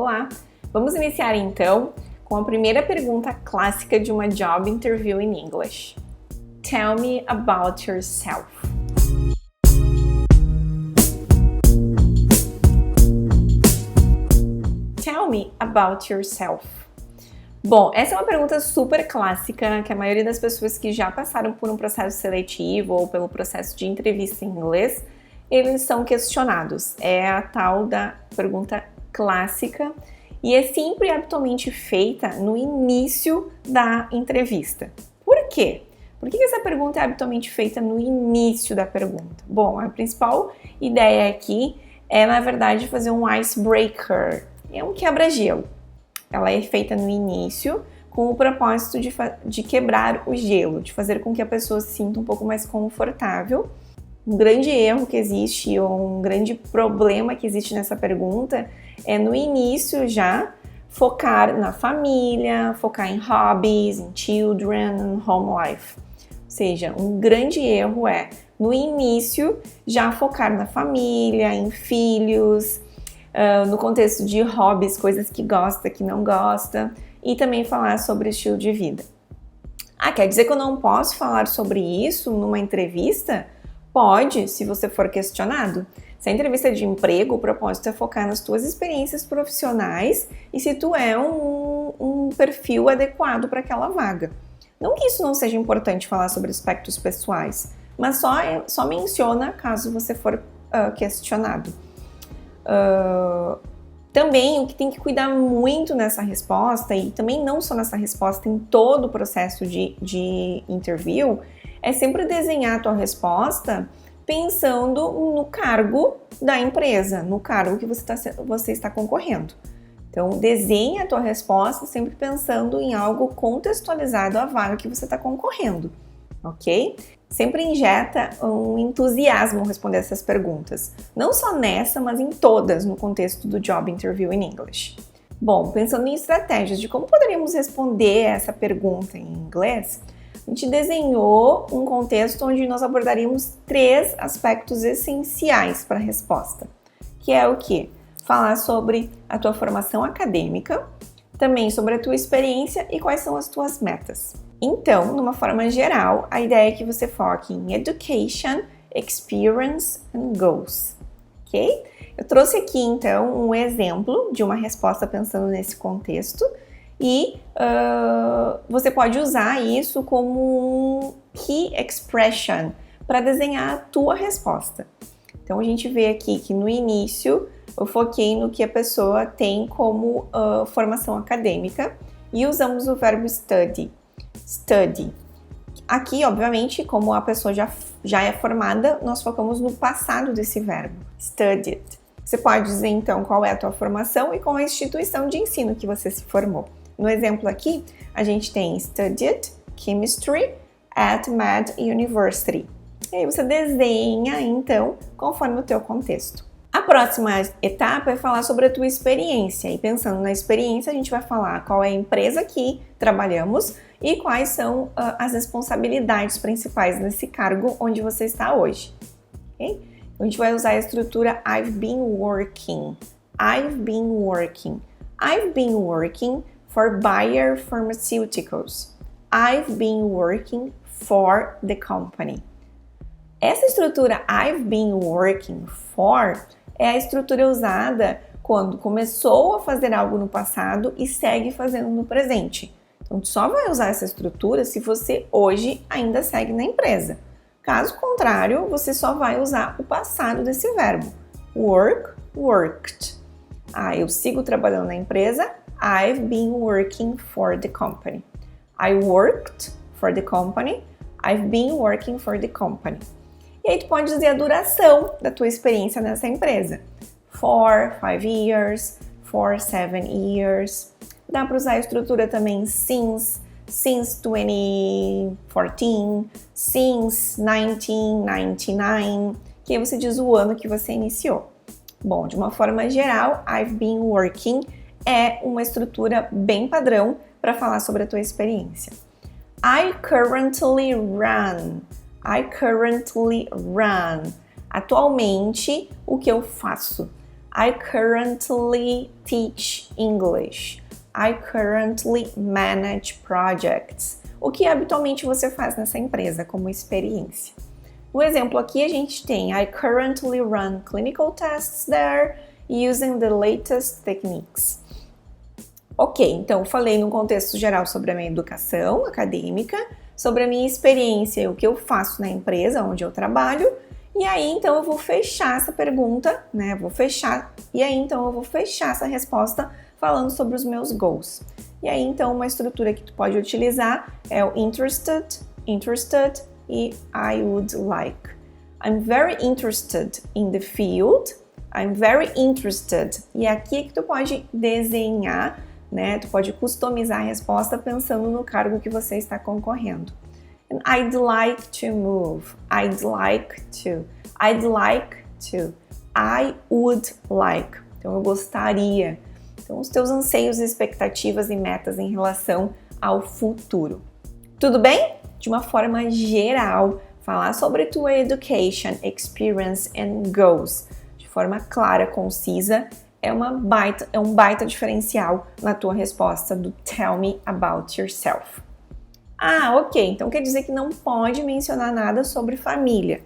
Olá! Vamos iniciar então com a primeira pergunta clássica de uma job interview in English. Tell me about yourself. Tell me about yourself. Bom, essa é uma pergunta super clássica que a maioria das pessoas que já passaram por um processo seletivo ou pelo processo de entrevista em inglês, eles são questionados. É a tal da pergunta clássica e é sempre habitualmente feita no início da entrevista. Por quê? Por que essa pergunta é habitualmente feita no início da pergunta? Bom, a principal ideia aqui é, na verdade, fazer um icebreaker. É um quebra-gelo. Ela é feita no início com o propósito de quebrar o gelo, de fazer com que a pessoa se sinta um pouco mais confortável. Um grande erro que existe, ou um grande problema que existe nessa pergunta, é no início já focar na família, focar em hobbies, em children, home life. Ou seja, um grande erro é, no início, já focar na família, em filhos, no contexto de hobbies, coisas que gosta, que não gosta, e também falar sobre estilo de vida. Quer dizer que eu não posso falar sobre isso numa entrevista? Pode, se você for questionado. Se a entrevista é de emprego, o propósito é focar nas tuas experiências profissionais e se tu é um perfil adequado para aquela vaga. Não que isso não seja importante falar sobre aspectos pessoais, mas só menciona caso você for questionado. Também o que tem que cuidar muito nessa resposta, e também não só nessa resposta, em todo o processo de interview, é sempre desenhar a tua resposta pensando no cargo da empresa, no cargo que você está concorrendo. Então, desenha a tua resposta sempre pensando em algo contextualizado à vaga que você está concorrendo, ok? Sempre injeta um entusiasmo responder essas perguntas. Não só nessa, mas em todas no contexto do Job Interview in English. Bom, pensando em estratégias de como poderíamos responder essa pergunta em inglês, a gente desenhou um contexto onde nós abordaríamos 3 aspectos essenciais para a resposta, que é o quê? Falar sobre a tua formação acadêmica, também sobre a tua experiência e quais são as tuas metas. Então, numa forma geral, a ideia é que você foque em Education, Experience and Goals, ok? Eu trouxe aqui, então, um exemplo de uma resposta pensando nesse contexto e você pode usar isso como um Key Expression para desenhar a tua resposta. Então, a gente vê aqui que no início eu foquei no que a pessoa tem como formação acadêmica e usamos o verbo study. Study. Aqui, obviamente, como a pessoa já é formada, nós focamos no passado desse verbo, studied. Você pode dizer, então, qual é a tua formação e qual é a instituição de ensino que você se formou. No exemplo aqui, a gente tem studied chemistry at Mad University. E aí você desenha, então, conforme o teu contexto. A próxima etapa é falar sobre a tua experiência. E pensando na experiência, a gente vai falar qual é a empresa que trabalhamos e quais são as responsabilidades principais nesse cargo onde você está hoje. Okay? Então, a gente vai usar a estrutura I've been working. I've been working. I've been working for Bayer Pharmaceuticals. I've been working for the company. Essa estrutura I've been working for é a estrutura usada quando começou a fazer algo no passado e segue fazendo no presente. Então, tu só vai usar essa estrutura se você hoje ainda segue na empresa. Caso contrário, você só vai usar o passado desse verbo. Work, worked. Eu sigo trabalhando na empresa. I've been working for the company. I worked for the company. I've been working for the company. E aí tu pode dizer a duração da tua experiência nessa empresa. 4, 5 years, 4, 7 years. Dá para usar a estrutura também since 2014, since 1999, que aí você diz o ano que você iniciou. Bom, de uma forma geral, I've been working é uma estrutura bem padrão para falar sobre a tua experiência. I currently run. Atualmente, o que eu faço? I currently teach English. I currently manage projects. O que habitualmente você faz nessa empresa como experiência. No exemplo aqui a gente tem I currently run clinical tests there using the latest techniques. Ok, então falei no contexto geral sobre a minha educação acadêmica, sobre a minha experiência, o que eu faço na empresa onde eu trabalho, e aí então eu vou fechar essa pergunta, né? Eu vou fechar essa resposta falando sobre os meus goals. E aí então uma estrutura que tu pode utilizar é o interested e I would like. I'm very interested in the field. I'm very interested. E aqui é que tu pode desenhar, né? Tu pode customizar a resposta pensando no cargo que você está concorrendo. And I'd like to move. I'd like to. I'd like to. I would like. Então, eu gostaria. Então, os teus anseios, expectativas e metas em relação ao futuro. Tudo bem? De uma forma geral, falar sobre tua education, experience and goals de forma clara, concisa, é um baita diferencial na tua resposta do Tell me about yourself. Ah, ok, então quer dizer que não pode mencionar nada sobre família.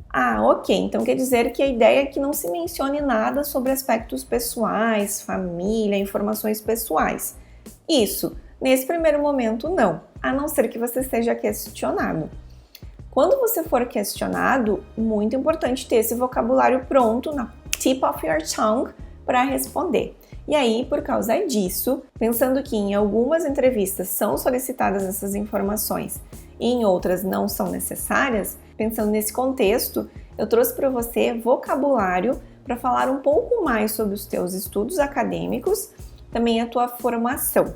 Ah, ok, então quer dizer que a ideia é que não se mencione nada sobre aspectos pessoais, família, informações pessoais. Isso, nesse primeiro momento não, a não ser que você seja questionado. Quando você for questionado, muito importante ter esse vocabulário pronto na tip of your tongue para responder. E aí, por causa disso, pensando que em algumas entrevistas são solicitadas essas informações e em outras não são necessárias, pensando nesse contexto, eu trouxe para você vocabulário para falar um pouco mais sobre os teus estudos acadêmicos, também a tua formação.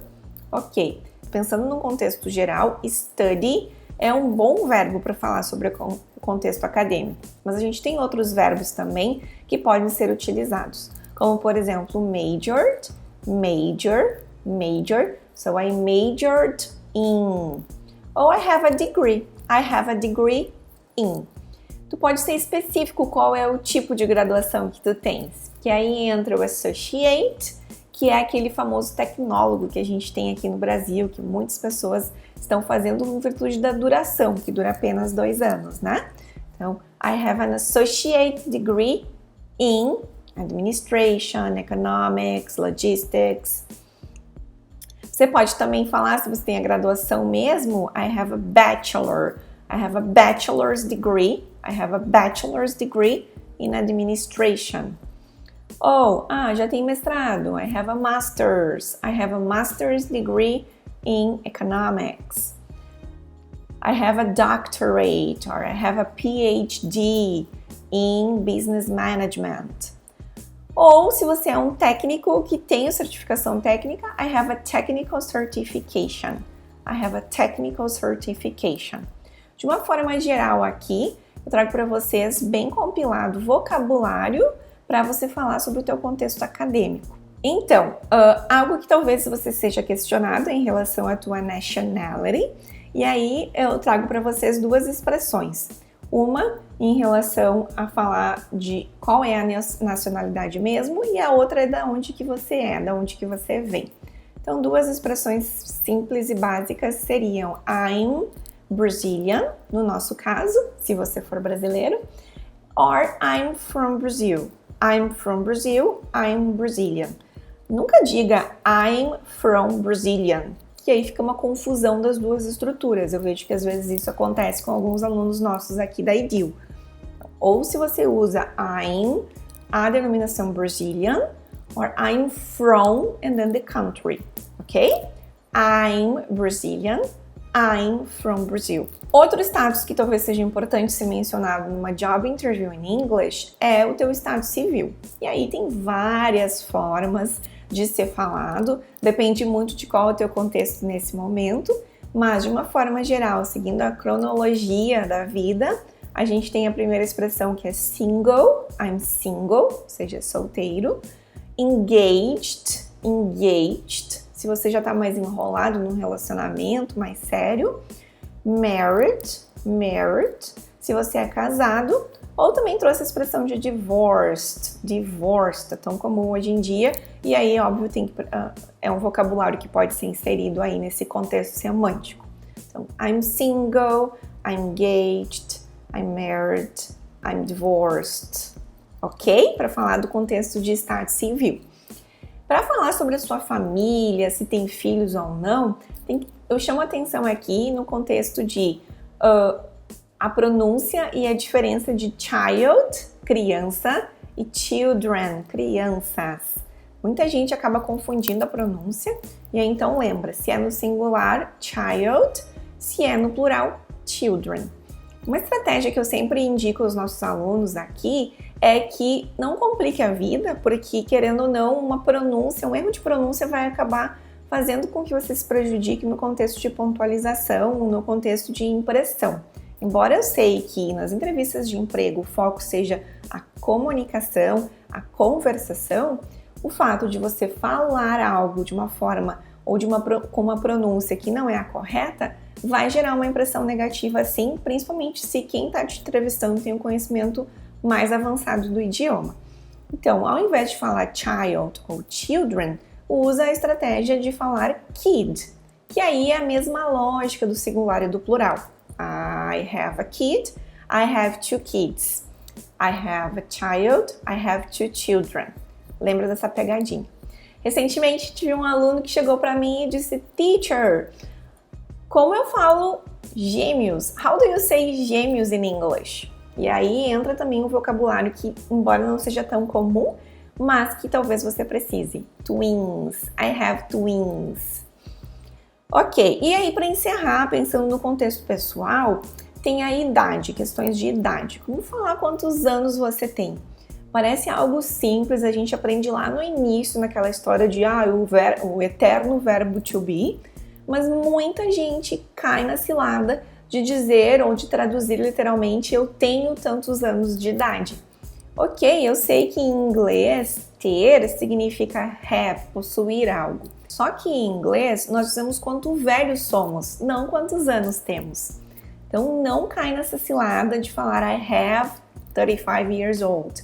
Ok, pensando no contexto geral, study é um bom verbo para falar sobre o contexto acadêmico, mas a gente tem outros verbos também que podem ser utilizados, como por exemplo majored, major, so I majored in, ou I have a degree in. Tu pode ser específico qual é o tipo de graduação que tu tens, que aí entra o associate, que é aquele famoso tecnólogo que a gente tem aqui no Brasil, que muitas pessoas estão fazendo em virtude da duração, que dura apenas 2 anos, né? Então, I have an associate degree in administration, economics, logistics. Você pode também falar, se você tem a graduação mesmo, I have a bachelor's degree in administration. Ou, já tem mestrado, I have a master's degree in economics. I have a doctorate or I have a PhD in business management. Ou, se você é um técnico que tem a certificação técnica, I have a technical certification. De uma forma geral aqui, eu trago para vocês bem compilado vocabulário para você falar sobre o teu contexto acadêmico. Então, algo que talvez você seja questionado em relação à tua nationality, e aí eu trago para vocês 2 expressões. Uma em relação a falar de qual é a nacionalidade mesmo, e a outra é da onde que você é, da onde que você vem. Então, 2 expressões simples e básicas seriam I'm Brazilian, no nosso caso, se você for brasileiro, or I'm from Brazil. I'm from Brazil, I'm Brazilian. Nunca diga I'm from Brazilian, que aí fica uma confusão das 2 estruturas. Eu vejo que às vezes isso acontece com alguns alunos nossos aqui da EDU. Ou se você usa I'm, a denominação Brazilian, or I'm from and then the country, ok? I'm Brazilian, I'm from Brazil. Outro status que talvez seja importante ser mencionado numa job interview in English é o teu status civil. E aí tem várias formas de ser falado, depende muito de qual é o teu contexto nesse momento, mas de uma forma geral, seguindo a cronologia da vida, a gente tem a primeira expressão que é single, I'm single, ou seja, solteiro, engaged, se você já está mais enrolado num relacionamento mais sério, married, se você é casado, ou também trouxe a expressão de divorced, é tão comum hoje em dia, e aí, óbvio, é um vocabulário que pode ser inserido aí nesse contexto semântico. Então, I'm single, I'm engaged, I'm married, I'm divorced, ok? Para falar do contexto de estado civil. Para falar sobre a sua família, se tem filhos ou não, eu chamo a atenção aqui no contexto de a pronúncia e a diferença de child, criança, e children, crianças. Muita gente acaba confundindo a pronúncia, e aí então lembra, se é no singular, child, se é no plural, children. Uma estratégia que eu sempre indico aos nossos alunos aqui é que não complique a vida, porque querendo ou não, uma pronúncia, um erro de pronúncia vai acabar fazendo com que você se prejudique no contexto de pontualização, no contexto de impressão. Embora eu sei que nas entrevistas de emprego o foco seja a comunicação, a conversação, o fato de você falar algo de uma forma ou com uma pronúncia que não é a correta vai gerar uma impressão negativa sim, principalmente se quem está te entrevistando tem um conhecimento mais avançado do idioma. Então, ao invés de falar child ou children, usa a estratégia de falar kid, que aí é a mesma lógica do singular e do plural. I have a kid, I have two kids. I have a child, I have two children. Lembra dessa pegadinha? Recentemente tive um aluno que chegou para mim e disse: Teacher, como eu falo gêmeos? How do you say gêmeos in English? E aí entra também um vocabulário que, embora não seja tão comum, mas que talvez você precise. Twins, I have twins. Ok, e aí para encerrar, pensando no contexto pessoal, tem a idade, questões de idade. Como falar quantos anos você tem? Parece algo simples, a gente aprende lá no início, naquela história de o eterno verbo to be, mas muita gente cai na cilada de dizer ou de traduzir literalmente eu tenho tantos anos de idade. Ok, eu sei que em inglês ter significa have, possuir algo. Só que em inglês nós dizemos quanto velhos somos, não quantos anos temos. Então não cai nessa cilada de falar I have 35 years old.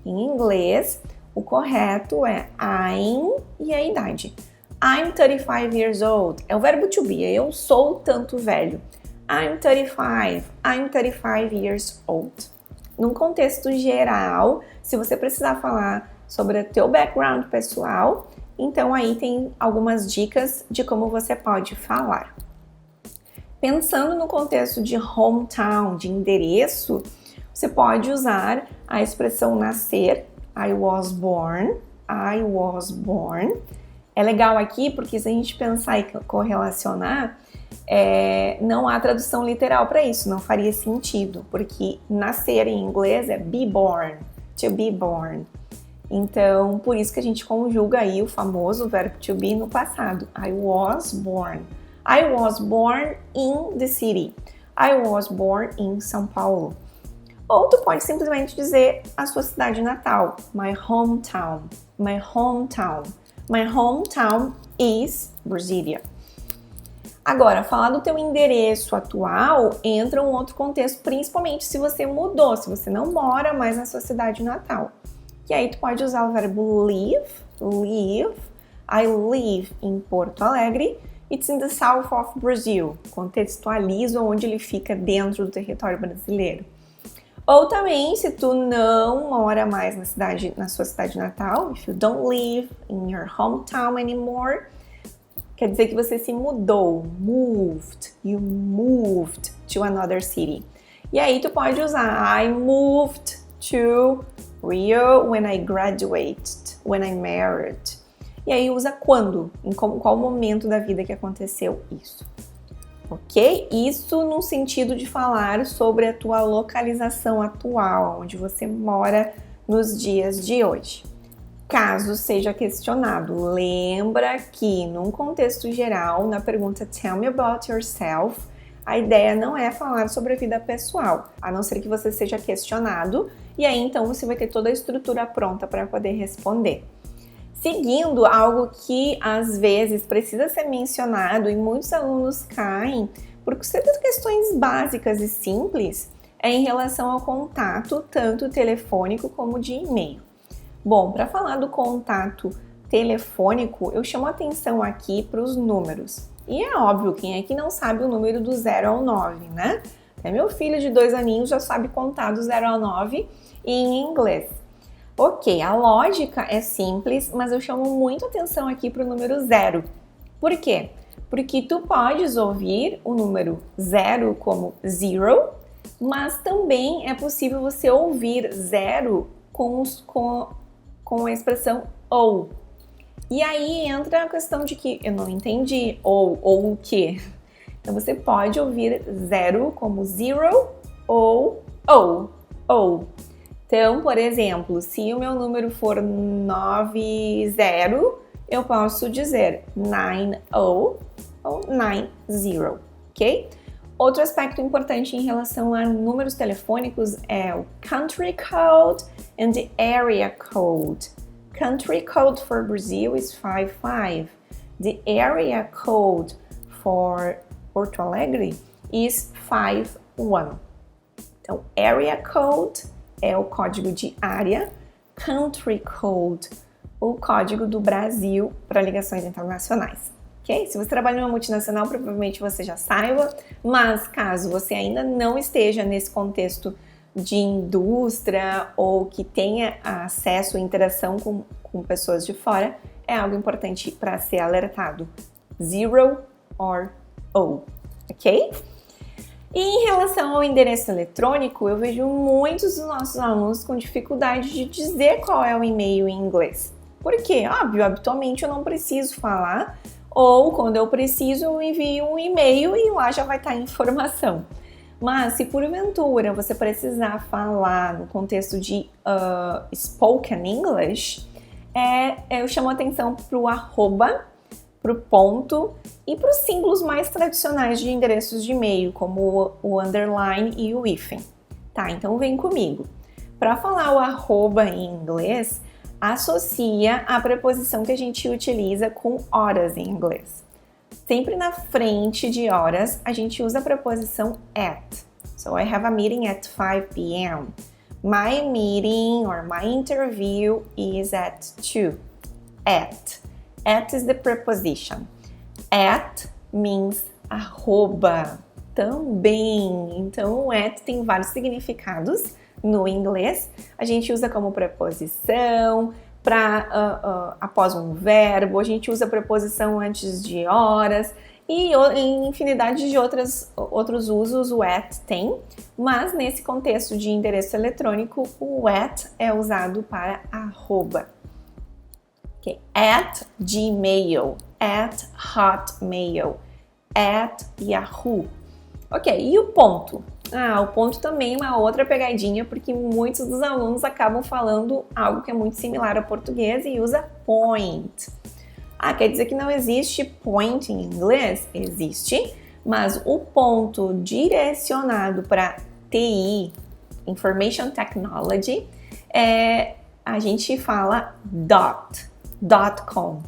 Em inglês, o correto é I'm e a idade. I'm 35 years old. É o verbo to be, eu sou tanto velho. I'm 35 years old. Num contexto geral, se você precisar falar sobre o teu background pessoal, então aí tem algumas dicas de como você pode falar. Pensando no contexto de hometown, de endereço, você pode usar a expressão nascer, I was born. É legal aqui porque se a gente pensar e correlacionar, não há tradução literal para isso, não faria sentido, porque nascer em inglês é be born, to be born. Então, por isso que a gente conjuga aí o famoso verbo to be no passado. I was born. I was born in the city. I was born in São Paulo. Ou tu pode simplesmente dizer a sua cidade natal. My hometown. My hometown. My hometown is Brasília. Agora, falar do teu endereço atual entra um outro contexto, principalmente se você mudou, se você não mora mais na sua cidade natal. E aí tu pode usar o verbo live. I live em Porto Alegre. It's in the south of Brazil. Contextualiza onde ele fica dentro do território brasileiro. Ou também, se tu não mora mais na sua cidade natal, if you don't live in your hometown anymore, quer dizer que você se mudou, you moved to another city. E aí tu pode usar I moved to Rio when I graduated, when I married. E aí usa quando, em qual momento da vida que aconteceu isso. Ok? Isso no sentido de falar sobre a tua localização atual, onde você mora nos dias de hoje. Caso seja questionado, lembra que num contexto geral, na pergunta Tell me about yourself, a ideia não é falar sobre a vida pessoal, a não ser que você seja questionado, e aí então você vai ter toda a estrutura pronta para poder responder. Seguindo, algo que às vezes precisa ser mencionado e muitos alunos caem por ser questões básicas e simples, é em relação ao contato, tanto telefônico como de e-mail. Bom, para falar do contato telefônico, eu chamo atenção aqui para os números. E é óbvio, quem é que não sabe o número do 0 ao 9, né? Até meu filho de 2 aninhos já sabe contar do 0 ao 9 em inglês. Ok, a lógica é simples, mas eu chamo muito atenção aqui para o número 0. Por quê? Porque tu podes ouvir o número 0 como zero, mas também é possível você ouvir 0 com a expressão ou. E aí entra a questão de que eu não entendi, ou o quê? Então você pode ouvir 0 como zero ou. Então, por exemplo, se o meu número for 90, eu posso dizer 90 ou 90, ok? Outro aspecto importante em relação a números telefônicos é o country code and the area code. Country code for Brazil is 55. The area code for Porto Alegre is 51. Então, area code é o código de área, country code, o código do Brasil para ligações internacionais. Okay? Se você trabalha em uma multinacional, provavelmente você já saiba, mas caso você ainda não esteja nesse contexto de indústria ou que tenha acesso e interação com pessoas de fora, é algo importante para ser alertado. Zero or O, ok? E em relação ao endereço eletrônico, eu vejo muitos dos nossos alunos com dificuldade de dizer qual é o e-mail em inglês. Por quê? Óbvio, habitualmente eu não preciso falar, ou quando eu preciso eu envio um e-mail e lá já vai estar a informação. Mas se porventura você precisar falar no contexto de spoken English, eu chamo a atenção para o arroba, para o ponto e para os símbolos mais tradicionais de endereços de e-mail, como o underline e o hífen. Tá, então vem comigo. Para falar o arroba em inglês, associa a preposição que a gente utiliza com horas em inglês. Sempre na frente de horas, a gente usa a preposição at. So, I have a meeting at 5 p.m. My meeting or my interview is at 2. At. At is the preposition. At means arroba também. Então, o at tem vários significados no inglês. A gente usa como preposição, após um verbo, a gente usa a preposição antes de horas e em infinidade de outros usos o at tem, mas nesse contexto de endereço eletrônico, o at é usado para arroba. Okay. At Gmail, at Hotmail, at Yahoo. Ok, e o ponto? O ponto também é uma outra pegadinha, porque muitos dos alunos acabam falando algo que é muito similar ao português e usa point. Quer dizer que não existe point em inglês? Existe, mas o ponto direcionado para TI, Information Technology, a gente fala .com.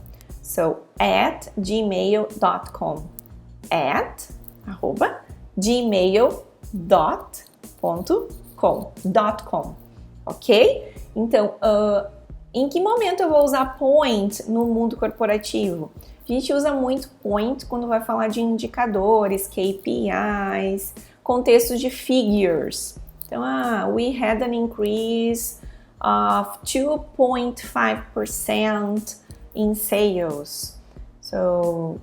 So, at gmail.com. At, arroba, gmail.com, ok? Então, em que momento eu vou usar point no mundo corporativo? A gente usa muito point quando vai falar de indicadores, KPIs, contextos de figures. Então, we had an increase of 2.5% in sales. So,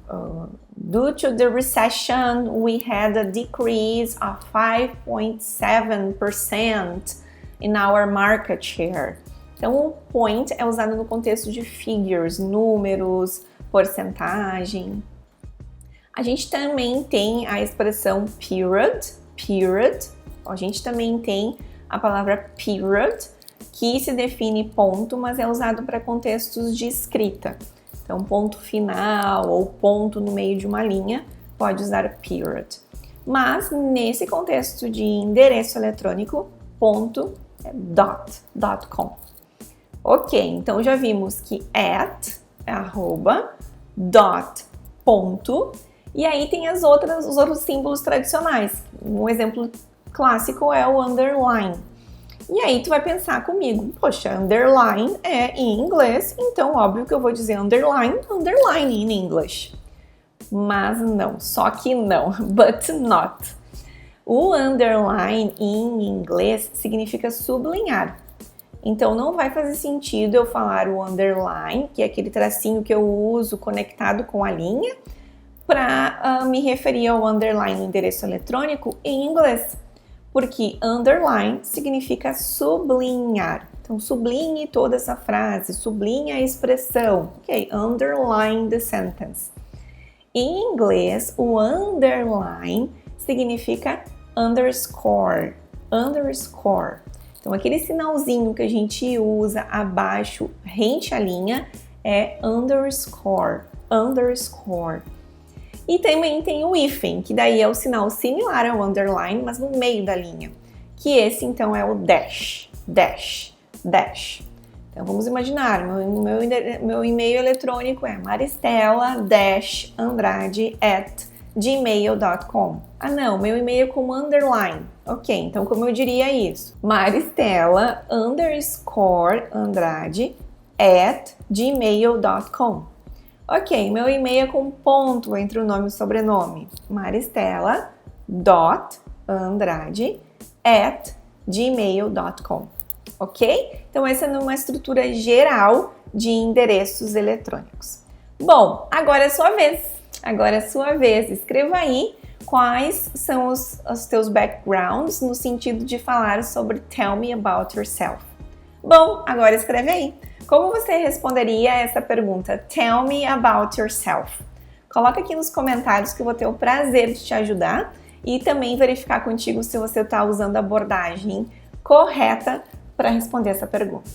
due to the recession, we had a decrease of 5.7% in our market share. Então, o point é usado no contexto de figures, números, porcentagem. A gente também tem a expressão period. A gente também tem a palavra period, que se define ponto, mas é usado para contextos de escrita. Então, ponto final ou ponto no meio de uma linha, pode usar period. Mas, nesse contexto de endereço eletrônico, ponto é .com. Ok, então já vimos que at é arroba, ponto, e aí tem os outros símbolos tradicionais. Um exemplo clássico é o underline. E aí tu vai pensar comigo, poxa, underline é em inglês, então óbvio que eu vou dizer underline in English. Mas não, só que não, but not. O underline em inglês significa sublinhar. Então não vai fazer sentido eu falar o underline, que é aquele tracinho que eu uso conectado com a linha, para me referir ao underline no endereço eletrônico em inglês. Porque underline significa sublinhar. Então sublinhe toda essa frase, sublinhe a expressão. Ok, underline the sentence. Em inglês, o underline significa underscore. Underscore. Então, aquele sinalzinho que a gente usa abaixo, rente à linha, é underscore. Underscore. E também tem o hífen, que daí é o sinal similar ao underline, mas no meio da linha. Que esse, então, é o dash. Dash. Dash. Então, vamos imaginar, meu e-mail eletrônico é maristela-andrade@gmail.com. Ah, não, meu e-mail é com underline. Ok, então como eu diria isso? maristela_andrade@gmail.com. Ok, meu e-mail é com ponto entre o nome e o sobrenome. maristela.andrade@gmail.com. Ok? Então essa é uma estrutura geral de endereços eletrônicos. Bom, agora é sua vez. Agora é sua vez. Escreva aí quais são os teus backgrounds no sentido de falar sobre tell me about yourself. Bom, agora escreve aí. Como você responderia a essa pergunta? Tell me about yourself. Coloca aqui nos comentários que eu vou ter o prazer de te ajudar e também verificar contigo se você está usando a abordagem correta para responder essa pergunta.